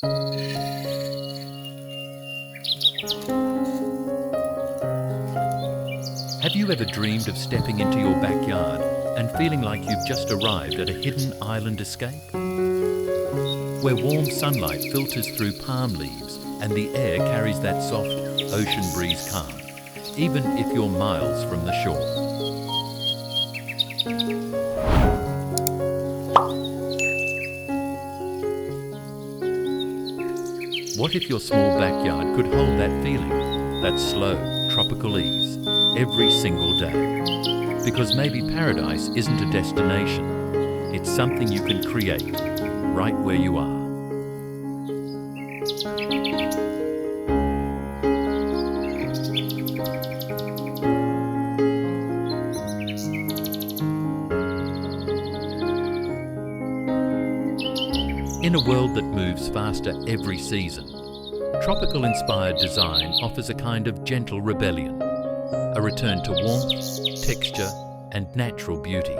Have you ever dreamed of stepping into your backyard and feeling like you've just arrived at a hidden island escape? Where warm sunlight filters through palm leaves and the air carries that soft ocean breeze calm, even if you're miles from the shore. What if your small backyard could hold that feeling, that slow, tropical ease, every single day? Because maybe paradise isn't a destination, it's something you can create, right where you are. In a world that moves faster every season, tropical-inspired design offers a kind of gentle rebellion, a return to warmth, texture, and natural beauty.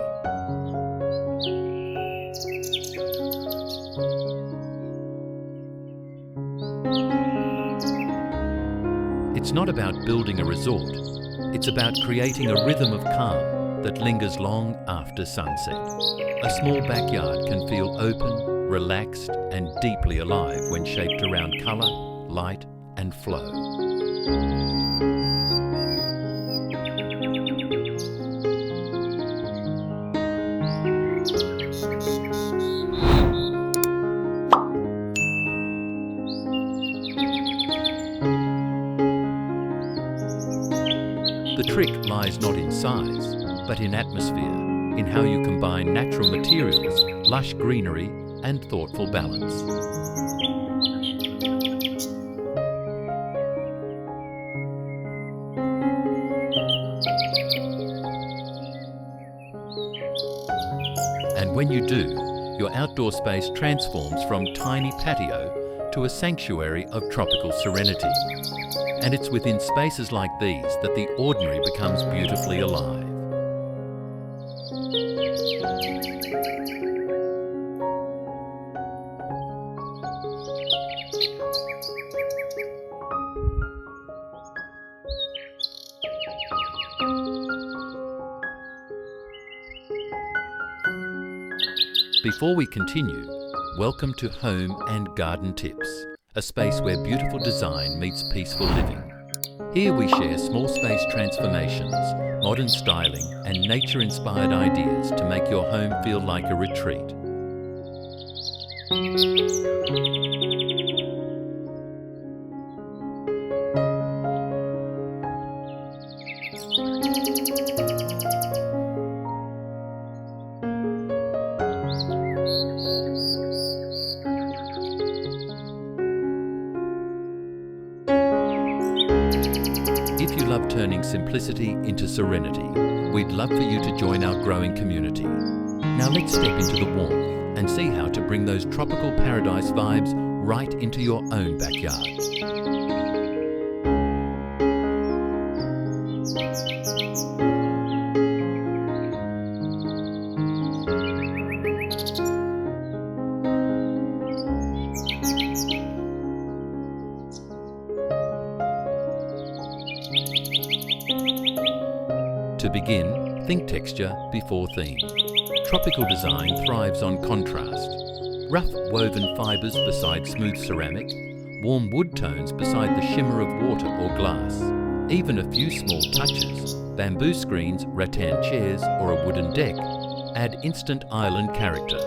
It's not about building a resort, it's about creating a rhythm of calm that lingers long after sunset. A small backyard can feel open, relaxed and deeply alive when shaped around colour, light and flow. The trick lies not in size, but in atmosphere, in how you combine natural materials, lush greenery and thoughtful balance. And when you do, your outdoor space transforms from tiny patio to a sanctuary of tropical serenity. And it's within spaces like these that the ordinary becomes beautifully alive. Before we continue, welcome to Home and Garden Tips, a space where beautiful design meets peaceful living. Here we share small space transformations, modern styling and nature-inspired ideas to make your home feel like a retreat. If you love turning simplicity into serenity, we'd love for you to join our growing community. Now let's step into the warmth and see how to bring those tropical paradise vibes right into your own backyard. To begin, think texture before theme. Tropical design thrives on contrast. Rough woven fibres beside smooth ceramic, warm wood tones beside the shimmer of water or glass. Even a few small touches, bamboo screens, rattan chairs or a wooden deck, add instant island character.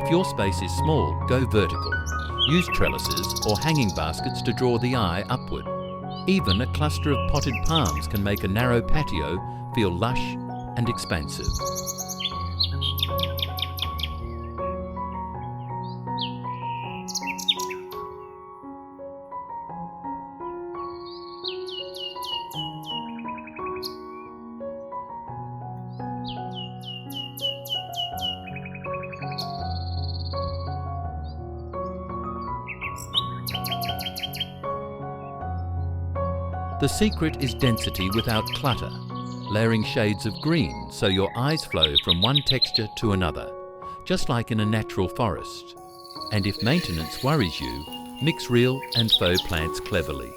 If your space is small, go vertical. Use trellises or hanging baskets to draw the eye upward. Even a cluster of potted palms can make a narrow patio feel lush and expansive. The secret is density without clutter, layering shades of green so your eyes flow from one texture to another, just like in a natural forest. And if maintenance worries you, mix real and faux plants cleverly.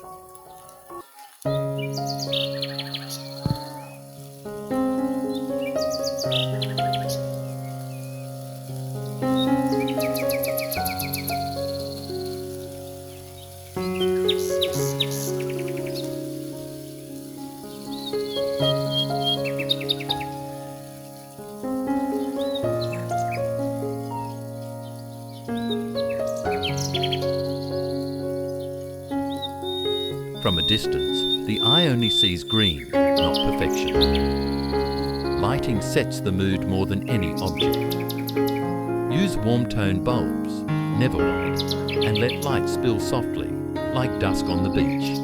From a distance, the eye only sees green, not perfection. Lighting sets the mood more than any object. Use warm-tone bulbs, never white, and let light spill softly, like dusk on the beach.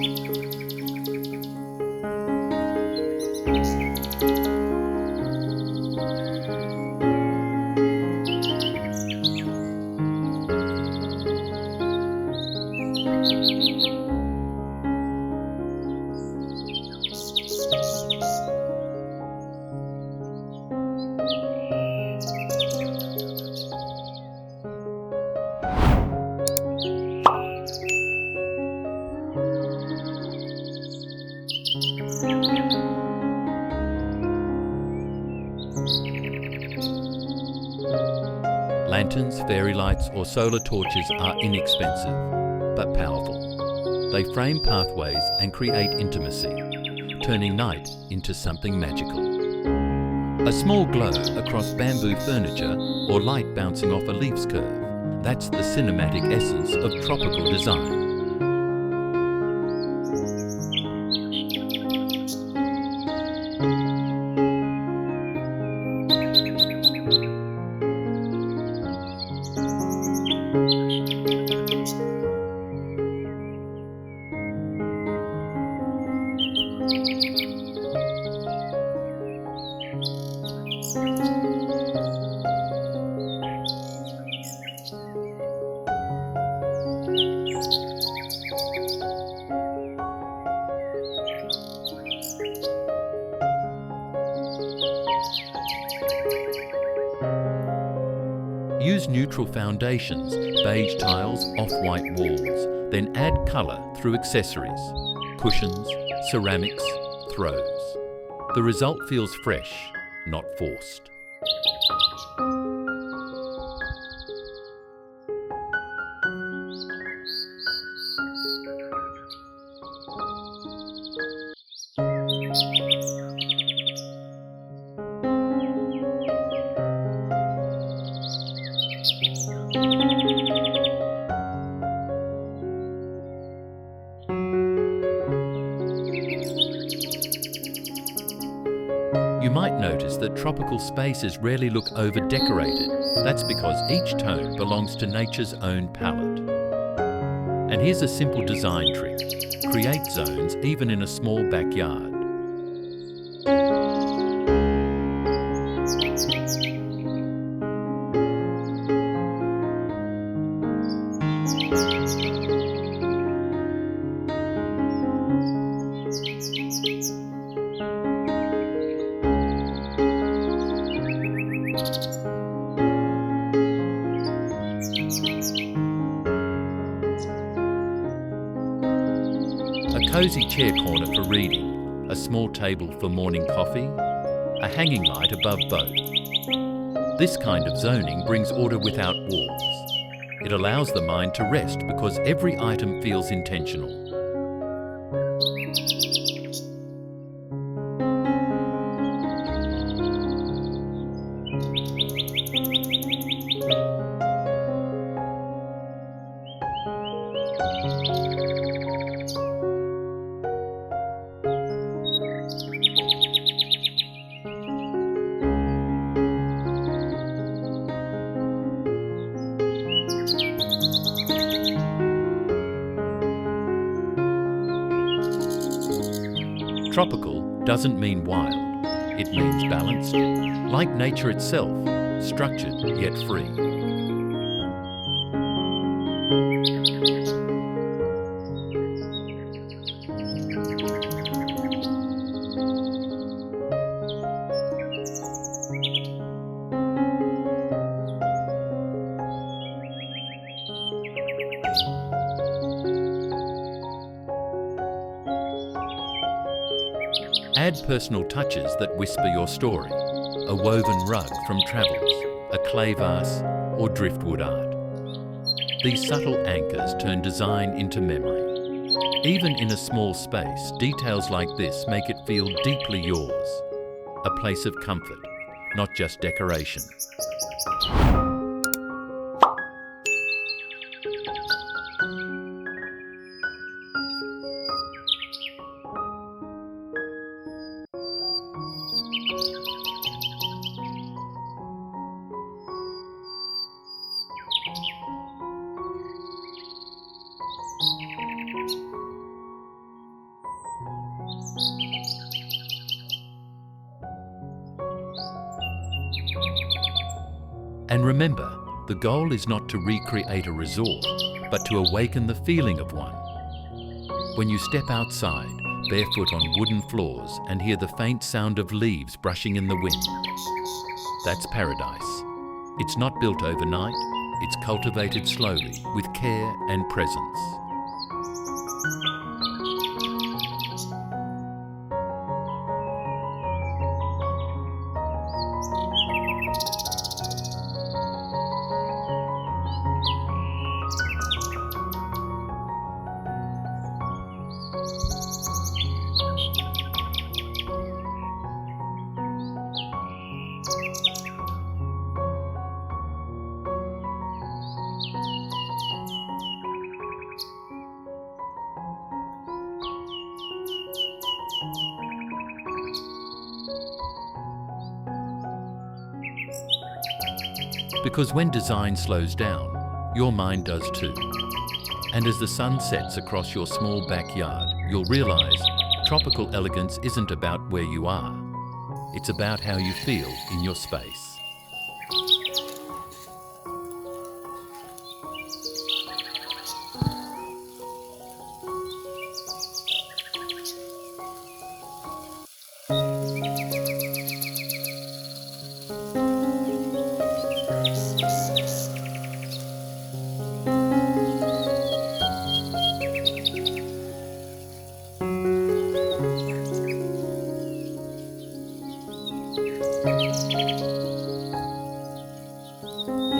Lanterns, fairy lights or solar torches are inexpensive, but powerful. They frame pathways and create intimacy, turning night into something magical. A small glow across bamboo furniture or light bouncing off a leaf's curve, that's the cinematic essence of tropical design. Use neutral foundations, beige tiles, off-white walls, then add colour through accessories, cushions, ceramics, throws. The result feels fresh, not forced. You might notice that tropical spaces rarely look over-decorated. That's because each tone belongs to nature's own palette. And here's a simple design trick. Create zones even in a small backyard. A cosy chair corner for reading, a small table for morning coffee, a hanging light above both. This kind of zoning brings order without walls. It allows the mind to rest because every item feels intentional. Tropical doesn't mean wild, it means balanced, like nature itself, structured yet free. Add personal touches that whisper your story, a woven rug from travels, a clay vase or driftwood art. These subtle anchors turn design into memory. Even in a small space, details like this make it feel deeply yours, a place of comfort, not just decoration. And remember, the goal is not to recreate a resort, but to awaken the feeling of one. When you step outside, barefoot on wooden floors, and hear the faint sound of leaves brushing in the wind, that's paradise. It's not built overnight, it's cultivated slowly, with care and presence. Because when design slows down, your mind does too. And as the sun sets across your small backyard, you'll realise tropical elegance isn't about where you are. It's about how you feel in your space.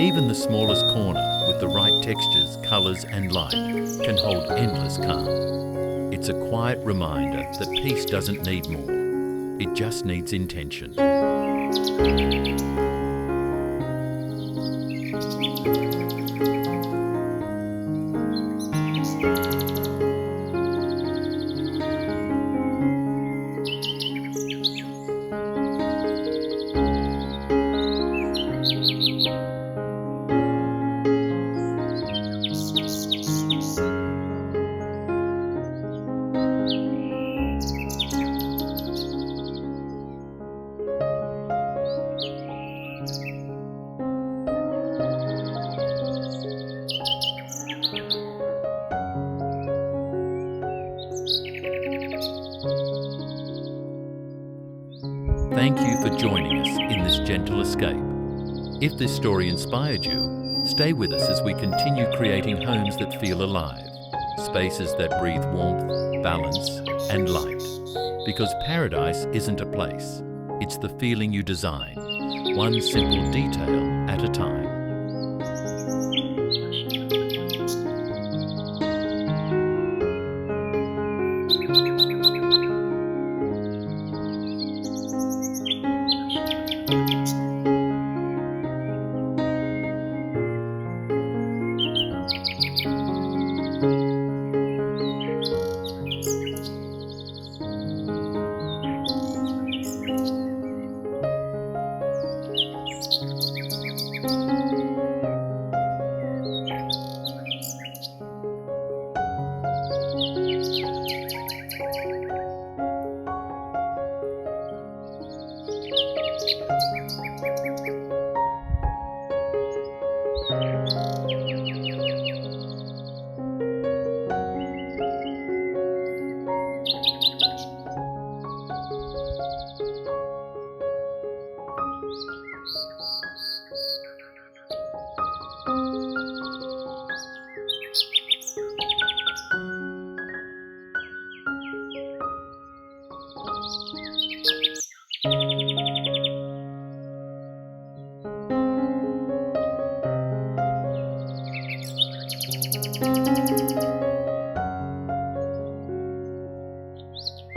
Even the smallest corner, with the right textures, colours and light, can hold endless calm. It's a quiet reminder that peace doesn't need more, it just needs intention. Thank you for joining us in this gentle escape. If this story inspired you, stay with us as we continue creating homes that feel alive, spaces that breathe warmth, balance, and light. Because paradise isn't a place, it's the feeling you design, one simple detail at a time.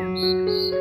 you.